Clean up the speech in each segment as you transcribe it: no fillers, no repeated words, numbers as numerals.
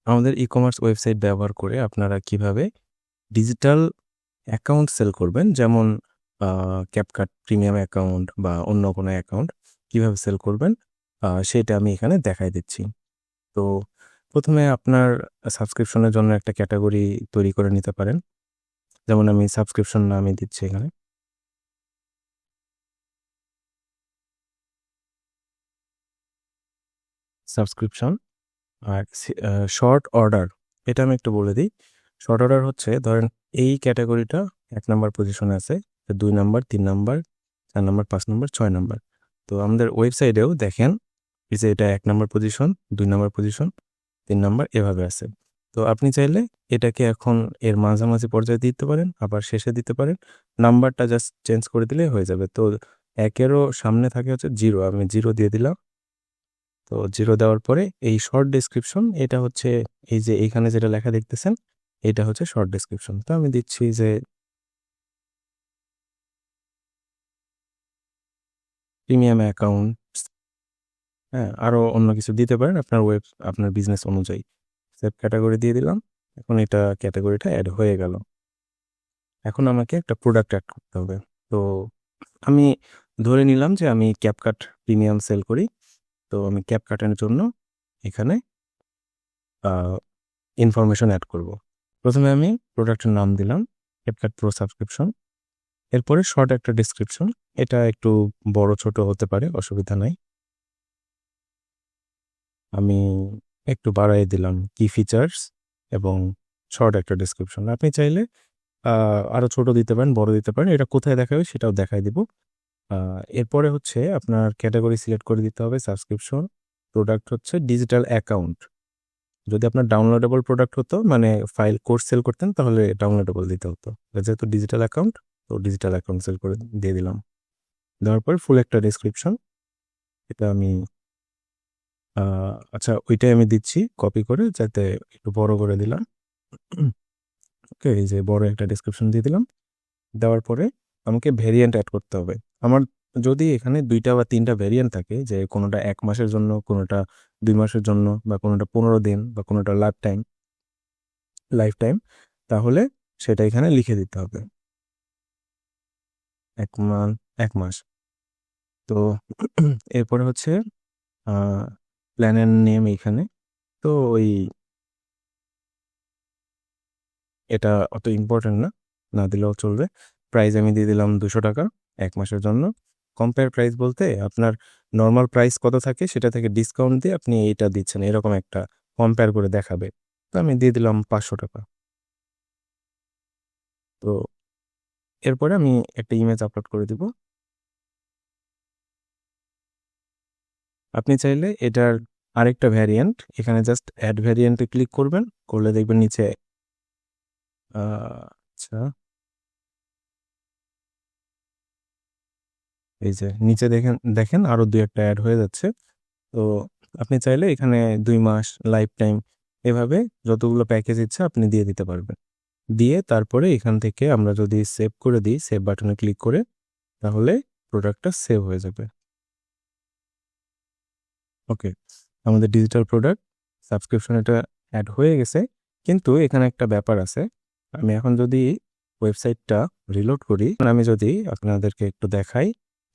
আমাদের e-commerce website ব্যবহার করে আপনারা কিভাবে ডিজিটাল অ্যাকাউন্ট সেল করবেন, যেমন ক্যাপকাট প্রিমিয়াম অ্যাকাউন্ট বা অন্য কোনো অ্যাকাউন্ট কিভাবে সেল করবেন সেটা আমি এখানে দেখাই দিচ্ছি। তো প্রথমে আপনার সাবস্ক্রিপশনের জন্য একটা ক্যাটাগরি তৈরি করে নিতে পারেন। যেমন আমি সাবস্ক্রিপশন নামে দিচ্ছি এখানে। সাবস্ক্রিপশন আর শর্ট অর্ডার, এটা আমি একটু বলে দিই। শর্ট অর্ডার হচ্ছে, ধরেন এই ক্যাটাগরিটা 1 নাম্বার পজিশনে আছে, 2 number, 3 number, 4 number, 5 number, 6 number. তো আমাদের ওয়েবসাইটেও দেখেন এই যে এটা 1 number position, 2 number position, 3 number, এভাবে আছে। তো আপনি চাইলে এটাকে এখন এর মাঝামাঝি পর্যায়ে দিতে পারেন, আবার শেষে দিতে পারেন। নাম্বারটা জাস্ট চেঞ্জ করে দিলেই হয়ে যাবে। তো 1-এরও সামনে থাকে হচ্ছে 0, আমি 0 দিয়ে দিলাম। তো 0 দেওয়ার পরে এই শর্ট ডেসক্রিপশন, এটা হচ্ছে এই যে এইখানে যেটা লেখা দেখতেছেন, এটা হচ্ছে শর্ট ডেসক্রিপশন। তো আমি দিচ্ছি যে প্রিমিয়াম অ্যাকাউন্টস, হ্যাঁ, আরও অন্য কিছু দিতে পারেন আপনার বিজনেস অনুযায়ী। সেভ ক্যাটাগরি দিয়ে দিলাম। এখন এটা ক্যাটাগরিটা অ্যাড হয়ে গেল। এখন আমাকে একটা প্রোডাক্ট অ্যাড করতে হবে। তো আমি ধরে নিলাম যে আমি ক্যাপকাট প্রিমিয়াম সেল করি। তো আমি ক্যাপকাটের জন্য এখানে ইনফরমেশন অ্যাড করব। প্রথমে আমি প্রোডাক্টের নাম দিলাম ক্যাপকাট প্রো সাবস্ক্রিপশন। এরপরে শর্ট একটা ডেসক্রিপশন, এটা একটু বড় ছোট হতে পারে, অসুবিধা নাই। আমি একটু বাড়াই দিলাম কি ফিচার্স এবং শর্ট একটা ডেসক্রিপশন। আপনি চাইলে আরও ছোট দিতে পারেন, বড় দিতে পারেন, এটা কোথায় দেখাবে সেটাও দেখাই দিব। এরপরে হচ্ছে আপনার ক্যাটাগরি সিলেক্ট করে দিতে হবে সাবস্ক্রিপশন। প্রোডাক্ট হচ্ছে ডিজিটাল অ্যাকাউন্ট। যদি আপনার ডাউনলোডেবল প্রোডাক্ট হতো, মানে ফাইল কোর্স সেল করতেন, তাহলে ডাউনলোডেবল দিতে হতো। যেহেতু ডিজিটাল অ্যাকাউন্ট, তো ডিজিটাল অ্যাকাউন্ট সেল করে দিয়ে দিলাম। দেওয়ার পর ফুল একটা ডেসক্রিপশন, এটা আমি আচ্ছা ওইটাই আমি দিচ্ছি কপি করে, যাতে একটু বড় করে দিলাম। ওকে, এই যে বড় একটা ডেসক্রিপশন দিয়ে দিলাম। দেওয়ার পরে আমাকে ভেরিয়েন্ট অ্যাড করতে হবে। আমার যদি এখানে 2টা বা 3টা ভেরিয়েন্ট থাকে, যে কোনোটা 1 মাসের জন্য, কোনোটা 2 মাসের জন্য, বা কোনোটা 15 দিন, বা কোনোটা লাইফ টাইম, তাহলে সেটা এখানে লিখে দিতে হবে। 1 মাস। তো এরপরে হচ্ছে প্ল্যানের নেম এইখানে। তো ওই এটা অত ইম্পর্টেন্ট না, না দিলেও চলবে। প্রাইস আমি দিয়ে দিলাম 200 টাকা 1 মাসের জন্য। কম্পেয়ার প্রাইস বলতে আপনার নর্মাল প্রাইস কত থাকে সেটা থেকে ডিসকাউন্ট দিয়ে আপনি এইটা দিচ্ছেন, এরকম একটা কম্পেয়ার করে দেখাবে। তো আমি দিয়ে দিলাম 500 টাকা। তো এরপরে আমি একটা ইমেজ আপলোড করে দিব। আপনি চাইলে এটার আরেকটা ভ্যারিয়েন্ট, এখানে জাস্ট অ্যাড ভ্যারিয়েন্টে ক্লিক করবেন, করলে দেখবেন নিচে আচ্ছা এই যে নিচে দেখেন দেখেন আরো 2-একটা অ্যাড হয়ে যাচ্ছে। তো আপনি চাইলে এখানে 2 মাস, লাইফ টাইম, এভাবে যতগুলো প্যাকেজ ইচ্ছা আপনি দিয়ে দিতে পারবেন। দিয়ে তারপরে এখান থেকে আমরা যদি সেভ করে দিই, সেভ বাটনে ক্লিক করে, তাহলে প্রোডাক্টটা সেভ হয়ে যাবে। ওকে, আমাদের ডিজিটাল প্রোডাক্ট সাবস্ক্রিপশন এটা অ্যাড হয়ে গেছে। কিন্তু এখানে একটা ব্যাপার আছে। আমি এখন যদি ওয়েবসাইটটা রিলোড করি, আমি যদি আপনাদেরকে একটু দেখাই,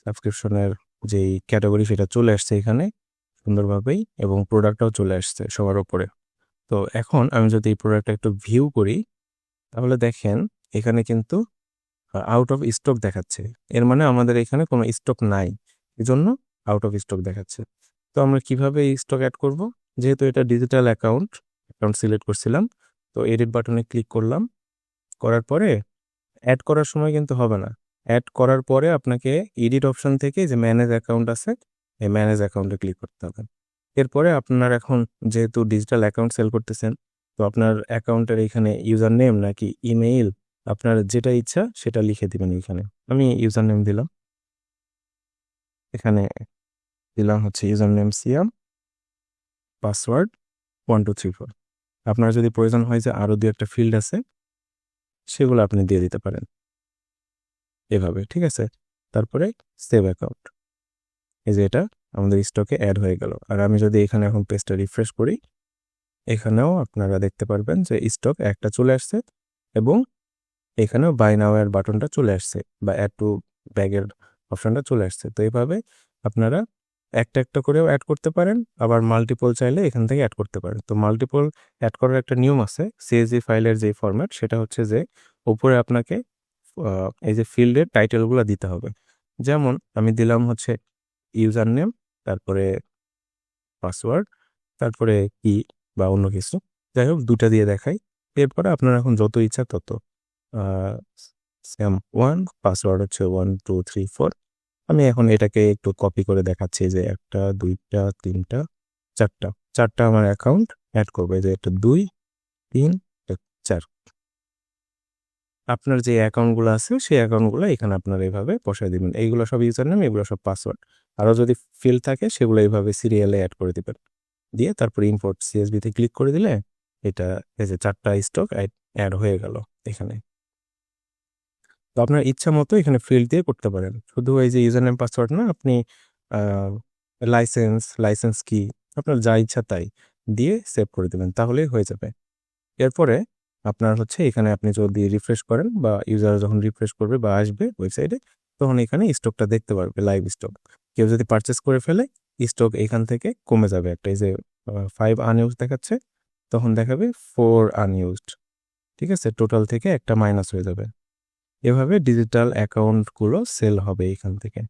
সাবস্ক্রিপশনের যেই ক্যাটাগরি সেটা চলে আসছে এখানে সুন্দরভাবেই, এবং প্রোডাক্টটাও চলে আসছে সবার ওপরে। তো এখন আমি যদি এই প্রোডাক্টটা একটু ভিউ করি, তাহলে দেখেন এখানে কিন্তু আউট অফ স্টক দেখাচ্ছে। এর মানে আমাদের এখানে কোনো স্টক নাই, এজন্য আউট অফ স্টক দেখাচ্ছে। তো আমরা কিভাবে এই স্টক অ্যাড করব? যেহেতু এটা ডিজিটাল অ্যাকাউন্ট সিলেক্ট করছিলাম, তো এডিট বাটনে ক্লিক করলাম। করার পরে অ্যাড করার সময় কিন্তু হবে না, অ্যাড করার পরে আপনাকে এডিট অপশন থেকে যে ম্যানেজ অ্যাকাউন্ট আছে, এই ম্যানেজ অ্যাকাউন্টে ক্লিক করতে হবে। এরপরে আপনার এখন যেহেতু ডিজিটাল অ্যাকাউন্ট সেল করতেছেন, তো আপনার অ্যাকাউন্টের এখানে ইউজার নেম নাকি ইমেইল, আপনার যেটা ইচ্ছা সেটা লিখে দিবেন এখানে। আমি ইউজার নেম দিলাম, এখানে দিলাম হচ্ছে ইউজার নেম সিয়াম, পাসওয়ার্ড 1234। আপনার যদি প্রয়োজন হয় যে আরও 2-একটা ফিল্ড আছে, সেগুলো আপনি দিয়ে দিতে পারেন এভাবে, ঠিক আছে। তারপরে সেভ অ্যাকাউন্ট, এই যে এটা আমাদের স্টকে অ্যাড হয়ে গেল। আর আমি যদি এখানে এখন পেজটা রিফ্রেশ করি, এখানেও আপনারা দেখতে পারবেন যে স্টক একটা চলে আসছে এবং এখানেও বাই নাও এর বাটনটা চলে আসছে বা অ্যাড টু ব্যাগের অপশনটা চলে আসছে। তো এইভাবে আপনারা একটা একটা করেও অ্যাড করতে পারেন, আবার মাল্টিপল চাইলে এখান থেকে অ্যাড করতে পারেন। তো মাল্টিপল অ্যাড করার একটা নিয়ম আছে। সিএসভি ফাইলের যে ফরম্যাট সেটা হচ্ছে যে উপরে আপনাকে এই যে ফিল্ডের টাইটেলগুলো দিতে হবে। যেমন আমি দিলাম হচ্ছে ইউজার নেম, তারপরে পাসওয়ার্ড, তারপরে কি বা অন্য কিছু, যাই হোক দুটা দিয়ে দেখাই। এরপরে আপনার এখন যত ইচ্ছা তত স্যাম 1, পাসওয়ার্ড হচ্ছে 1 2 3 4। আমি এখন এটাকে একটু কপি করে দেখাচ্ছি যে 1টা 2টা 3টা 4টা আমার অ্যাকাউন্ট অ্যাড করবে, যে এটা 2 3 4। আপনার যে অ্যাকাউন্টগুলো আছে সেই অ্যাকাউন্টগুলো এখানে আপনারা এইভাবে বসায় দিবেন। এইগুলো সব ইউজার নেম, এগুলো সব পাসওয়ার্ড। আরও যদি ফিল্ড থাকে সেগুলো এইভাবে সিরিয়ালে অ্যাড করে দিবেন। দিয়ে তারপরে ইম্পোর্ট সিএসভিতে ক্লিক করে দিলে এটা এই যে 4টা স্টক অ্যাড হয়ে গেল এখানে। তো আপনার ইচ্ছা মতো এখানে ফিল্ড দিয়ে করতে পারেন। শুধু এই যে ইউজার নেম পাসওয়ার্ড না, আপনি লাইসেন্স কি আপনার যা ইচ্ছা তাই দিয়ে সেভ করে দেবেন, তাহলেই হয়ে যাবে। এরপরে আপনার হচ্ছে এখানে আপনি যদি রিফ্রেশ করেন বা ইউজার যখন রিফ্রেশ করবে বা আসবে ওয়েবসাইটে, তখন এখানে স্টকটা দেখতে পারবে, লাইভ স্টক। কেউ যদি পারচেস করে ফেলে স্টক এখান থেকে কমে যাবে। একটা এই যে 5 আনইউজ দেখাচ্ছে, তখন দেখাবে 4 আনইউজড। ঠিক আছে, টোটাল থেকে একটা মাইনাস হয়ে যাবে। এভাবে ডিজিটাল অ্যাকাউন্টগুলো সেল হবে এখান থেকে।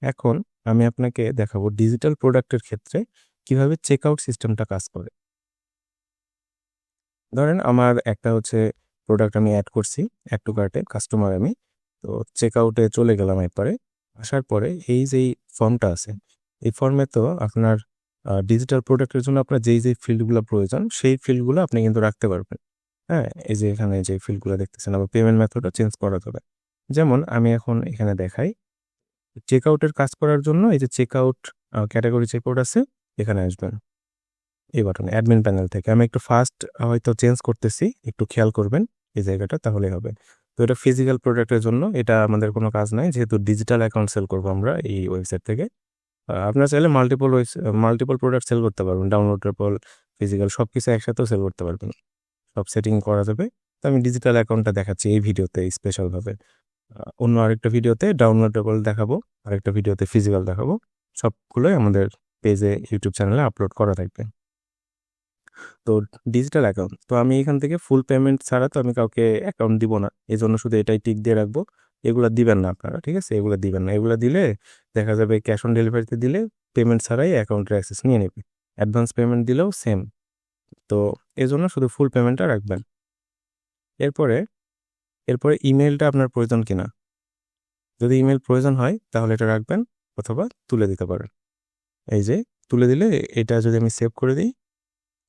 এখন আমি আপনাকে দেখাবো ডিজিটাল প্রোডাক্টের ক্ষেত্রে কিভাবে চেকআউট সিস্টেমটা কাজ করে। ধরেন আমার একটা হচ্ছে প্রোডাক্ট আমি অ্যাড করছি অ্যাড টু কার্টে, কাস্টমার আমি। তো চেকআউটে চলে গেলাম একবারে। আসার পরে এই যেই ফর্মটা আছে, এই ফর্মে তো আপনার ডিজিটাল প্রোডাক্টের জন্য আপনার যেই ফিল্ডগুলো প্রয়োজন সেই ফিল্ডগুলো আপনি কিন্তু রাখতে পারবেন। হ্যাঁ, এই যে এখানে যে ফিল্ডগুলো দেখতেছেন, আবার পেমেন্ট মেথডও চেঞ্জ করা যাবে। যেমন আমি এখন এখানে দেখাই, চেকআউটের কাজ করার জন্য এই যে চেকআউট ক্যাটাগরি চেকআউট আছে, এখানে আসবেন এই বাটনে অ্যাডমিন প্যানেল থেকে। আমি একটু ফাস্ট হয়তো চেঞ্জ করতেছি, একটু খেয়াল করবেন এই জায়গাটা, তাহলে হবে। তো এটা ফিজিক্যাল প্রোডাক্টের জন্য, এটা আমাদের কোনো কাজ নাই, যেহেতু ডিজিটাল অ্যাকাউন্ট সেল করবো আমরা এই ওয়েবসাইট থেকে। আপনারা চাইলে মাল্টিপল প্রোডাক্ট সেল করতে পারবেন, ডাউনলোডেবল ফিজিক্যাল সব কিছু একসাথেও সেল করতে পারবেন, সব সেটিং করা যাবে। তো আমি ডিজিটাল অ্যাকাউন্টটা দেখাচ্ছি এই ভিডিওতে স্পেশালভাবে। অন্য আরেকটা ভিডিওতে ডাউনলোডেবল দেখাবো, আরেকটা ভিডিওতে ফিজিক্যাল দেখাবো। সবগুলোই আমাদের পেজে ইউটিউব চ্যানেলে আপলোড করা থাকবে। তো ডিজিটাল অ্যাকাউন্ট, তো আমি এখান থেকে ফুল পেমেন্ট ছাড়া তো আমি কাউকে অ্যাকাউন্ট দিব না, এই জন্য শুধু এটাই টিক দিয়ে রাখবো। এগুলো দিবেন না আপনারা, ঠিক আছে, এগুলো দিবেন না। এগুলো দিলে দেখা যাবে ক্যাশ অন ডেলিভারিতে দিলে পেমেন্ট ছাড়াই অ্যাকাউন্টের অ্যাক্সেস নিয়ে নেবে। অ্যাডভান্স পেমেন্ট দিলেও সেম। তো এই জন্য শুধু ফুল পেমেন্টটা রাখবেন। এরপরে এরপরে ইমেলটা আপনার প্রয়োজন কিনা, যদি ইমেল প্রয়োজন হয় তাহলে এটা রাখবেন, অথবা তুলে দিতে পারেন। এই যে তুলে দিলে, এটা যদি আমি সেভ করে দিই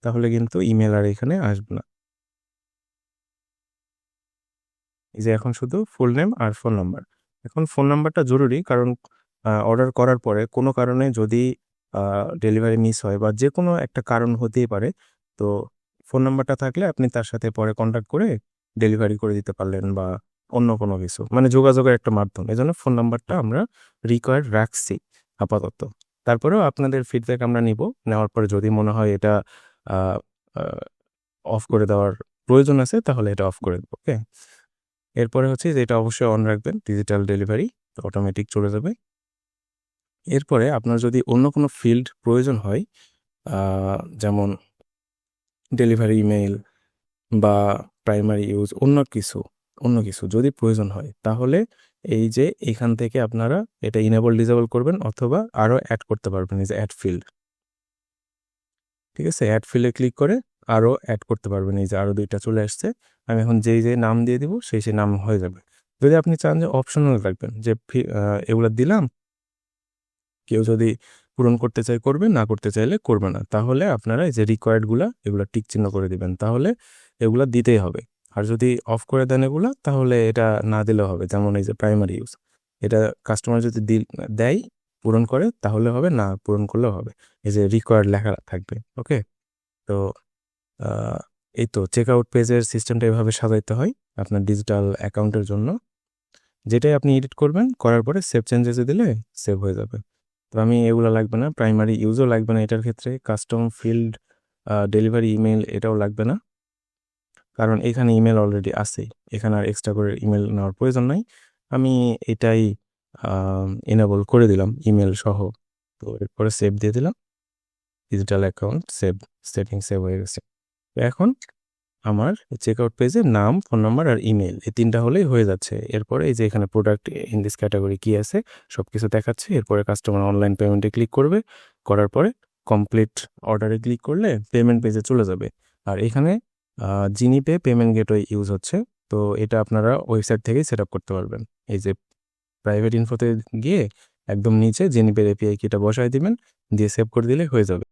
তাহলে কিন্তু ইমেল আর এখানে আসবে না। এই যে এখন শুধু ফুল নেম আর ফোন নাম্বার। এখন ফোন নাম্বারটা জরুরি, কারণ অর্ডার করার পরে কোনো কারণে যদি ডেলিভারি মিস হয় বা যে কোনো একটা কারণ হতেই পারে, তো ফোন নাম্বারটা থাকলে আপনি তার সাথে পরে কন্ট্যাক্ট করে ডেলিভারি করে দিতে পারলেন বা অন্য কোনো কিছু, মানে যোগাযোগের একটা মাধ্যম। এই জন্য ফোন নাম্বারটা আমরা রিকোয়ার্ড রাখছি আপাতত। তারপরেও আপনাদের ফিডব্যাক আমরা নিব, নেওয়ার পরে যদি মনে হয় এটা অফ করে দেওয়ার প্রয়োজন আছে তাহলে এটা অফ করে দেবো। ওকে, এরপরে হচ্ছে যে এটা অবশ্যই অন রাখবেন, ডিজিটাল ডেলিভারি অটোমেটিক চলে যাবে। এরপরে আপনার যদি অন্য কোনো ফিল্ড প্রয়োজন হয়, যেমন ডেলিভারি ইমেইল বা প্রাইমারি ইউজ, অন্য কিছু যদি প্রয়োজন হয়, তাহলে এই যে এখান থেকে আপনারা এটা ইনেবল ডিসেবল করবেন, অথবা আরও অ্যাড করতে পারবেন। এই যে অ্যাড ফিল্ড, ঠিক আছে, অ্যাড ফিল্ডে ক্লিক করে আরও অ্যাড করতে পারবেন। এই যে আরও 2টা চলে আসছে, আমি এখন যেই নাম দিয়ে দিব সেই নাম হয়ে যাবে। যদি আপনি চান যে অপশনাল রাখবেন, যে এগুলো দিলাম, কেউ যদি পূরণ করতে চায় করবে, না করতে চাইলে করবে না, তাহলে আপনারা এই যে রিকোয়ার্ডগুলো এগুলো টিক চিহ্ন করে দিবেন, তাহলে এগুলো দিতেই হবে। আর যদি অফ করে দেন এগুলো, তাহলে এটা না দিলেও হবে। যেমন এই যে প্রাইমারি ইউজ, এটা কাস্টমার যদি দেয় পূরণ করে তাহলে হবে, না পূরণ করলেও হবে। এই যে রিকোয়ার্ড লেখা থাকবে। ওকে, তো এই তো চেকআউট পেজের সিস্টেমটা এভাবে সাজাইতে হয় আপনার ডিজিটাল অ্যাকাউন্টের জন্য। যেটাই আপনি এডিট করবেন, করার পরে সেভ চেঞ্জেসে দিলে সেভ হয়ে যাবে। তো আমি এগুলো লাগবে না, প্রাইমারি ইউজও লাগবে না এটার ক্ষেত্রে, কাস্টম ফিল্ড ডেলিভারি ইমেল এটাও লাগবে না, কারণ এখানে ইমেল অলরেডি আছেই। এখানে আর এক্সট্রা করে ইমেল নেওয়ার প্রয়োজন নাই। আমি এটাই এনেবল করে দিলাম ইমেল সহ। তো এরপরে সেভ দিয়ে দিলাম। ডিজিটাল অ্যাকাউন্ট সেটিং সেভ হয়ে গেছে। তো এখন আমার চেকআউট পেজে নাম, ফোন নাম্বার আর ইমেল এই 3টা হলেই হয়ে যাচ্ছে। এরপরে এই যে এখানে প্রোডাক্ট ইন দিস ক্যাটাগরি কি আছে সব কিছু দেখাচ্ছে। এরপরে কাস্টমার অনলাইন পেমেন্টে ক্লিক করবে, করার পরে কমপ্লিট অর্ডারে ক্লিক করলে পেমেন্ট পেজে চলে যাবে। আর এখানে জিনিপে পেমেন্ট গেটওয়ে ইউজ হচ্ছে, তো এটা আপনারা ওয়েবসাইট থেকেই সেট আপ করতে পারবেন। এই যে প্রাইভেট ইনফোতে গিয়ে একদম নিচে জিনিপের এপিআই কিটা বসায় দিবেন, দিয়ে সেভ করে দিলে হয়ে যাবে।